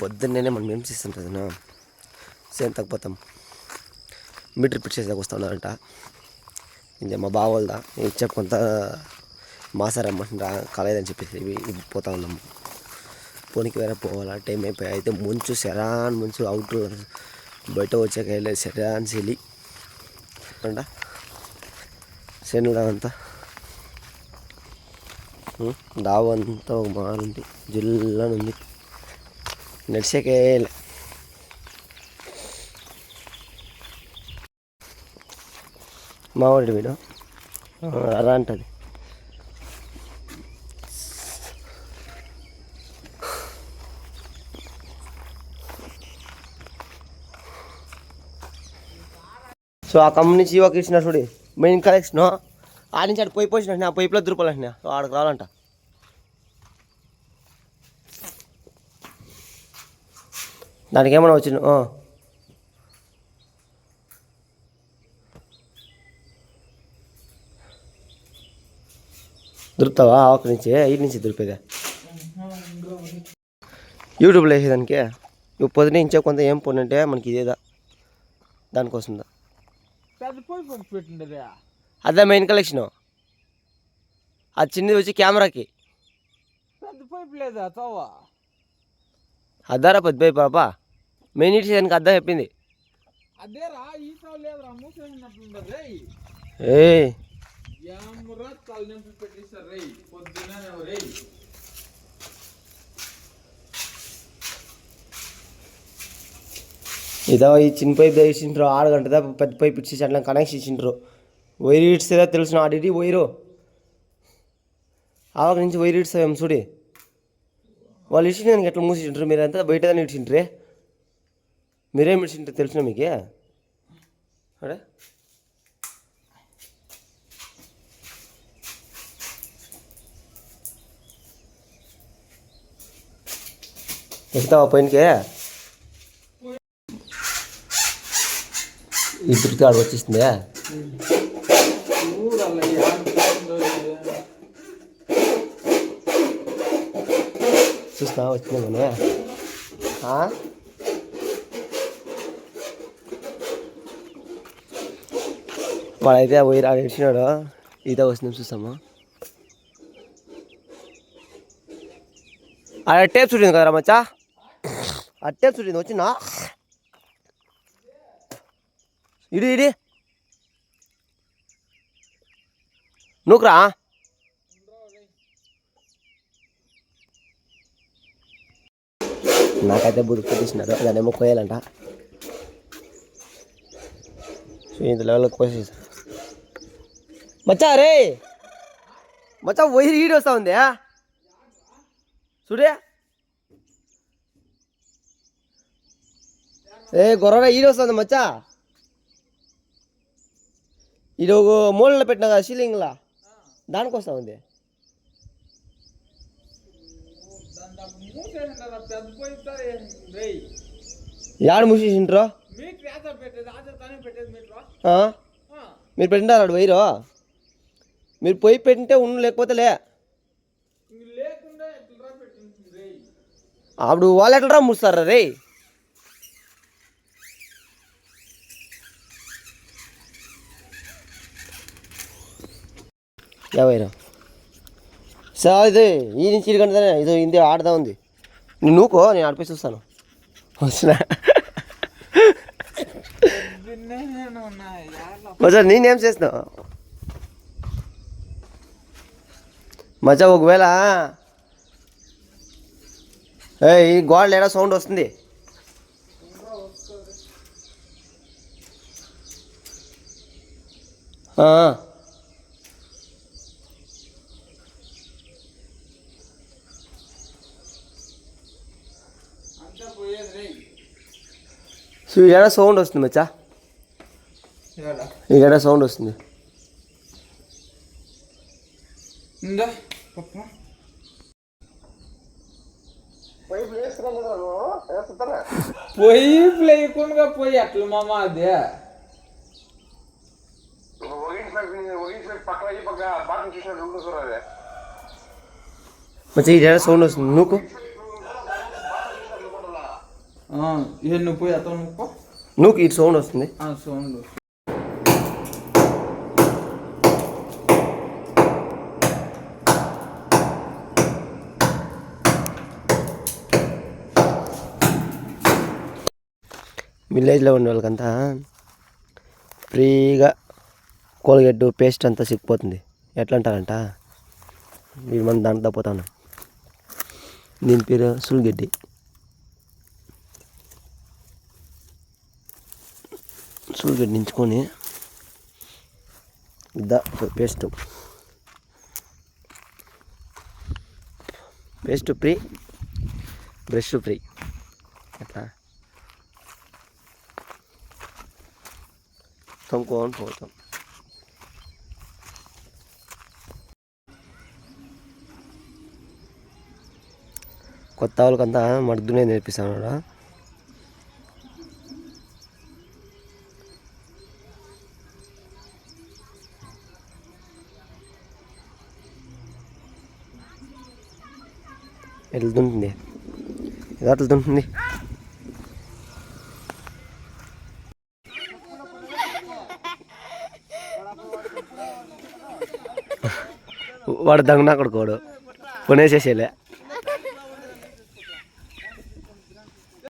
పొద్దున్నే మనం ఏం చేస్తుంటుందినా సేమ్ తగ్గిపోతాం మీటర్ పిట్ చేసేదాకా వస్తూ ఉన్నారంట. ఇంకా మా బావోళ్ళదా ఇచ్చే కొంత మాసారమ్మంటారా కాలేదని చెప్పేసి పోతా ఉన్నాము. పోనీకి వేరే పోవాలా టైం అయిపోయి అయితే ముంచు శరాన్ ముంచు అవుట్ బయట వచ్చాక వెళ్ళేది శరాన్ చెలి అంట శనుడు అంతా డాబు అంతా ఒక మారుంది జిల్లని ఉంది నడిచాకే మావాడి వీడు అలా అంటుంది. సో ఆ కంపెనీ నుంచి ఒక ఇచ్చిన చూడు మెయిన్ కలెక్షన్ ఆడ నుంచి ఆడ పైపు వచ్చిన ఆ పైపులో దూరపాలంటున్నా ఆడకు రావాలంట. దానికి ఏమన్నా వచ్చింది దొరుకుతావా ఆకు నుంచి ఇటు నుంచి దొరికేదా యూట్యూబ్లో వేసేదానికి ఇవి పొద్దున ఇంచే కొంత ఏం పోనంటే మనకి ఇదేదా దానికోసందా అదే మెయిన్ కలెక్షన్. అది చిన్నది వచ్చి కెమెరాకి అద్దారా పెద్ద పైపు పాపా మెయిన్ ఇటు చేయడానికి అద్దా చెప్పింది. ఏ ఇదో ఈ చిన్న పైపు తెచ్చిండ్రు 6 గంటదా పెద్ద పైపు ఇచ్చేసి అట్లా కనెక్షన్ ఇచ్చిండ్రు. వైర్ ఇడ్సేదా తెలిసిన ఆడిటి వైరు ఆవాక నుంచి వైర్ ఇడ్సాం చూడి వాళ్ళు ఇచ్చిండ్రు నేను ఎట్లా మూసిండ్రు మీరంతా బయటదాన్ని ఇచ్చిండ్రే మీరేం ఇచ్చిండ్రు తెలిసిన మీకే అడే ఎక్కుతావా పైనకే ఇద్దరికి ఆడ వచ్చేసిందే చూస్తా వచ్చిందా వాడైతే ఆ పోయి ఆడ ఇచ్చినాడు ఇదే వస్తుంది చూస్తాము. ఆడ టేప్ చుట్టింది కదరా మచ్చా ఆ టేప్ చుట్టింది వచ్చిందా ఇడి నూకురా నాకైతే బుద్ధి పెట్టిస్తున్నారు దాన్నేమో కోయాలంట. సో ఇంత లెవెల్లో కోసేసి మచ్చా రే మచ్చా వైర్ ఈడి వస్తా ఉంది చూడే గొర్రె ఈడి వస్తుంది మచ్చా ఇది ఒక మూలలో పెట్టినా కదా సీలింగ్లా దానికి వస్తా ఉంది. యాడ మూసేసిండ్రో మీరు పెట్టినారు వైరు మీరు పొయ్యి పెట్టింటే ఉండు లేకపోతే లే అప్పుడు వాళ్ళు ఎట్లా మూస్తారా రే వైరు సార్ ఇది ఈ నుంచి ఇడికంటే ఇది ఇంది ఆడదా ఉంది నువ్వుకో నేను ఆడిపోయి చూస్తాను వచ్చిన మజా నేనేం చేస్తున్నావు మజా ఒకవేళ ఈ గోడలు ఏడా సౌండ్ వస్తుంది సో ఈడ సౌండ్ వస్తుంది మచ్చా ఈడ సౌండ్ వస్తుంది పొయ్యి లేకుండా పోయి అట్లా మామ అదే మచ్చా ఈడ సౌండ్ వస్తుంది నువ్వు నువ్వు పోయి అతను నువ్వు నువ్వు ఇటు సౌండ్ వస్తుంది. సౌండ్ విలేజ్లో ఉండే వాళ్ళకంతా ఫ్రీగా కోల్గేట్ పేస్ట్ అంతా సిక్కిపోతుంది. ఎట్లా అంటారంట, వీడు మనం దాంట్లో పోతాను. దీని పేరు సుల్గడ్డి. సుల్గడ్డి నించుకొని పేస్ట్ ఫ్రీ, బ్రష్ ఫ్రీ. అట్లా తొంకొని పోతాం. కొత్త వాళ్ళకంతా మడుగునే నేర్పిస్తాను. వెళ్తుంటుంది, ఇది అట్లుంటుంది. వాడు దొంగ కొడుకోడు కొనేసేసేలే.